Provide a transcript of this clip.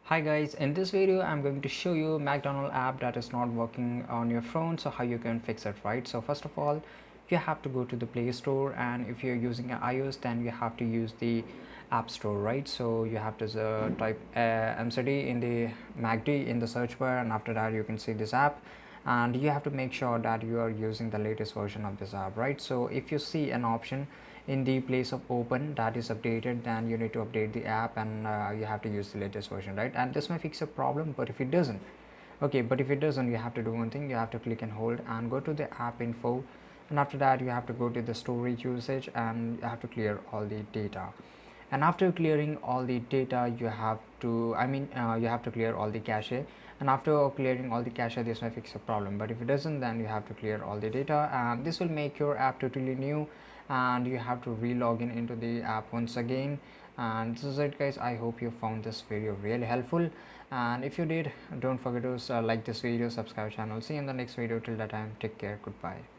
Hi guys, in this video I'm going to show you McDonald's app that is not working on your phone, so how you can fix it, right? So first of all, you have to go to the Play Store, and if you're using an iOS then you have to use the App Store, right? So you have to type MCD in the MACD in the search bar, and after that you can see this app, and you have to make sure that you are using the latest version of this app, right? So if you see an option in the place of open that is updated, then you need to update the app, and you have to use the latest version, right? And this may fix a problem, but if it doesn't, okay, but if it doesn't, you have to do one thing. You have to click and hold and go to the app info, and after that you have to go to the storage usage and you have to clear all the data. And after clearing all the data, you have to you have to clear all the cache, and after clearing all the cache, this may fix a problem, but if it doesn't, then you have to clear all the data, and this will make your app totally new, and you have to re-log in into the app once again. And this is it guys, I hope you found this video really helpful, and if you did, don't forget to like this video, subscribe channel. See you in the next video. Till that time, take care, goodbye.